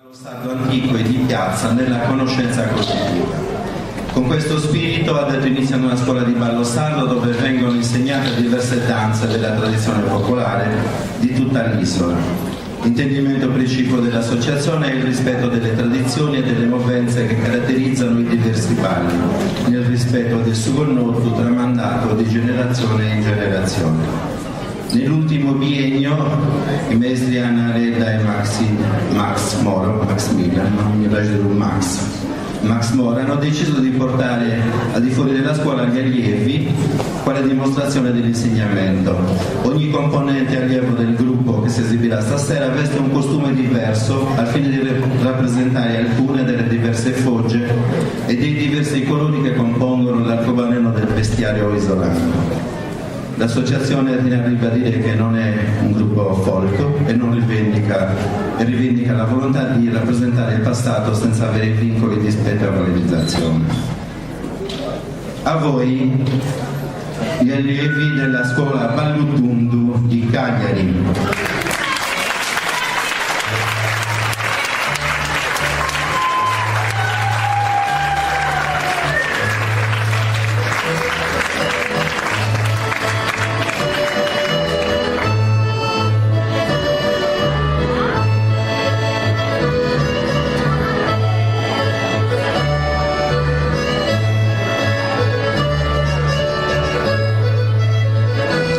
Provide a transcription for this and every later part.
Lo stato antico e di piazza nella conoscenza costituita. Con questo spirito ha dato inizio a una scuola di ballo sardo dove vengono insegnate diverse danze della tradizione popolare di tutta l'isola. L'intendimento principio dell'associazione è il rispetto delle tradizioni e delle movenze che caratterizzano i diversi balli, nel rispetto del sugonnotto tramandato di generazione in generazione. Nell'ultimo biennio i maestri Anna Redda e Max Mora hanno deciso di portare al di fuori della scuola gli allievi quale dimostrazione dell'insegnamento. Ogni componente allievo del gruppo che si esibirà stasera veste un costume diverso al fine di rappresentare alcune delle diverse fogge e dei diversi colori che compongono l'arcobaleno del bestiario isolano. L'associazione tiene a ribadire che non è un gruppo folco e rivendica la volontà di rappresentare il passato senza avere vincoli di spettacolarizzazione. A voi, gli allievi della scuola Ballutundu di Cagliari.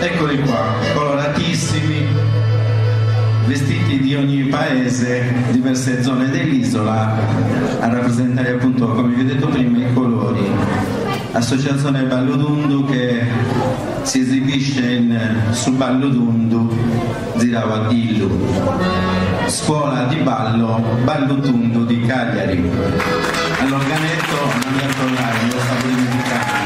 Eccoli qua, coloratissimi, vestiti di ogni paese, diverse zone dell'isola, a rappresentare appunto, come vi ho detto prima, i colori. Associazione Ballutundu che si esibisce su Ballutundu Zirawadillu, scuola di ballo Ballutundu di Cagliari. All'organetto Alberto Lari, lo stavo dimenticando.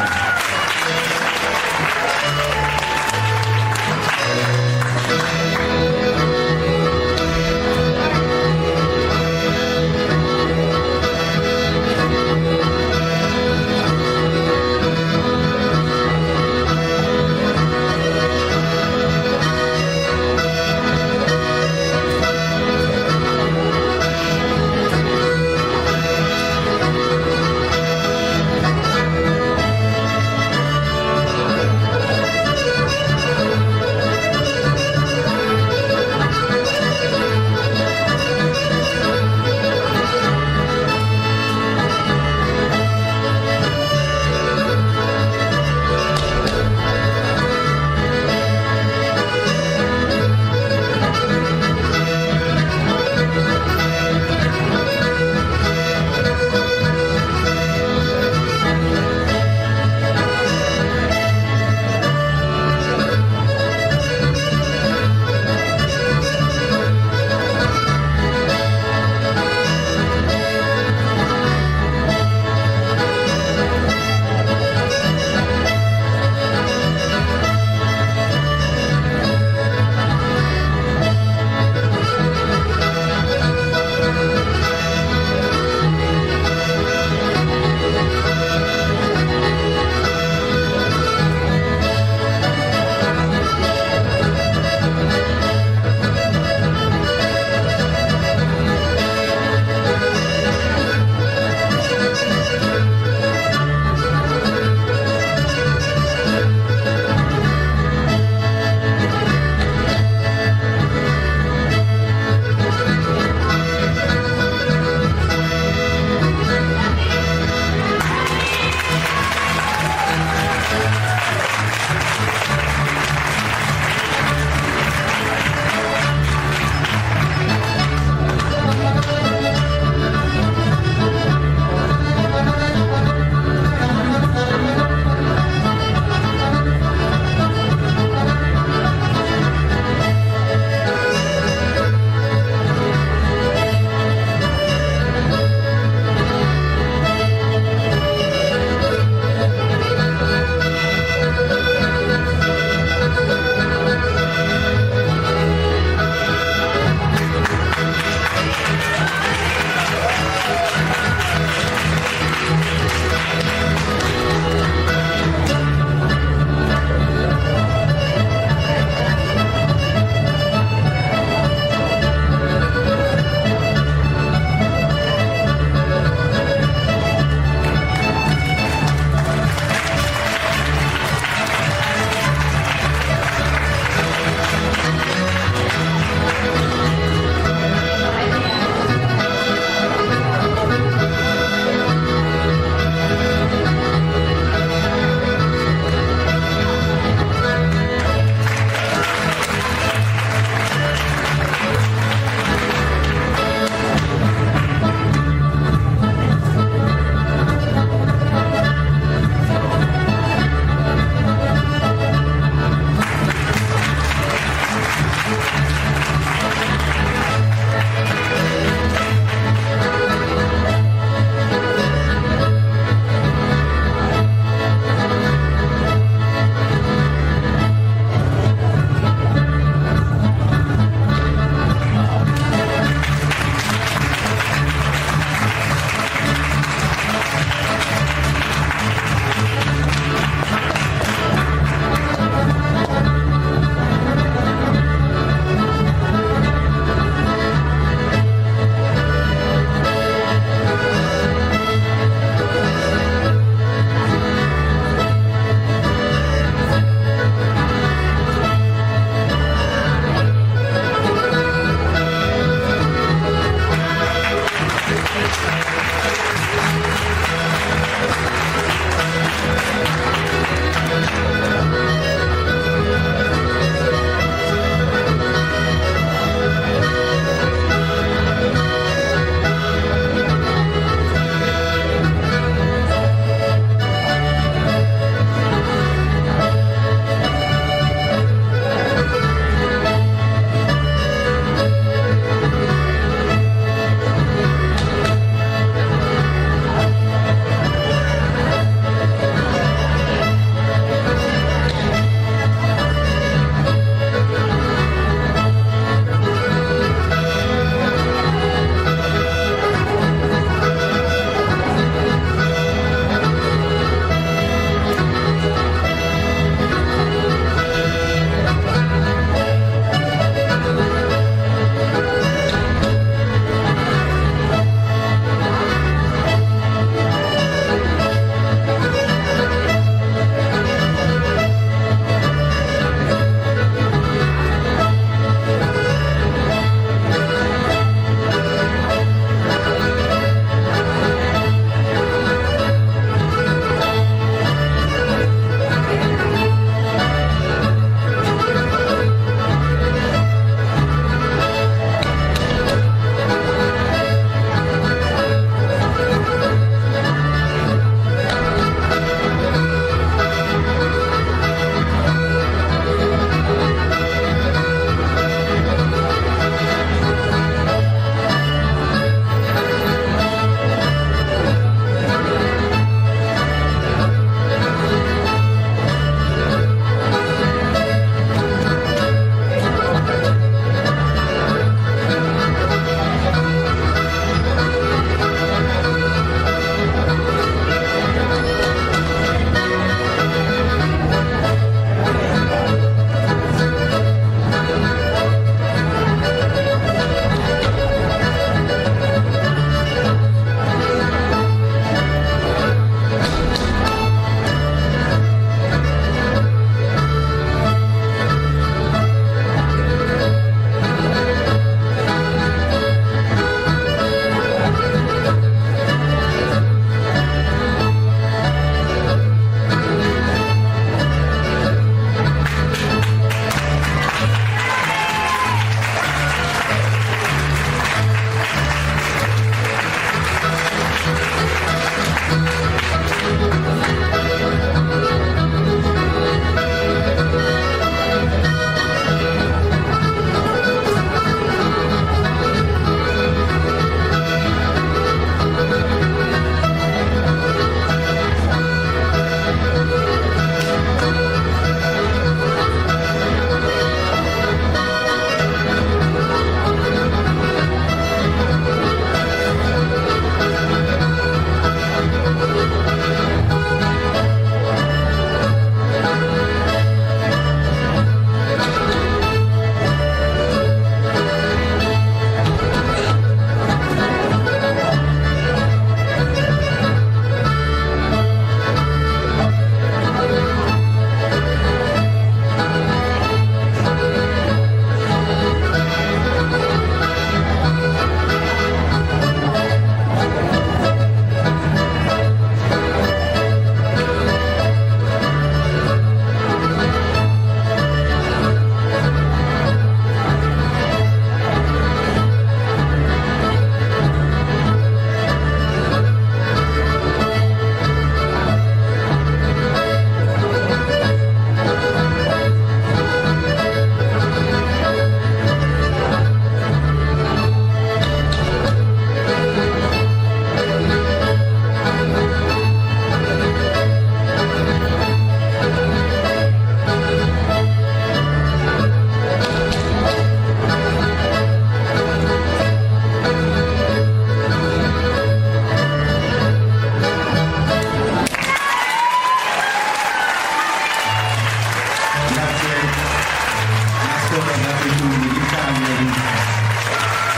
ancora gratitudini di Cagliari,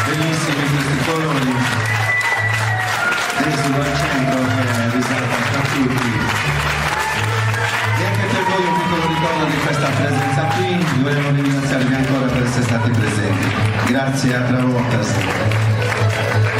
bellissimi questi colori, Desilo al centro che risalta tra tutti. E anche per voi un piccolo ricordo di questa presenza qui, vogliamo ringraziarvi ancora per essere stati presenti. Grazie a Travolta.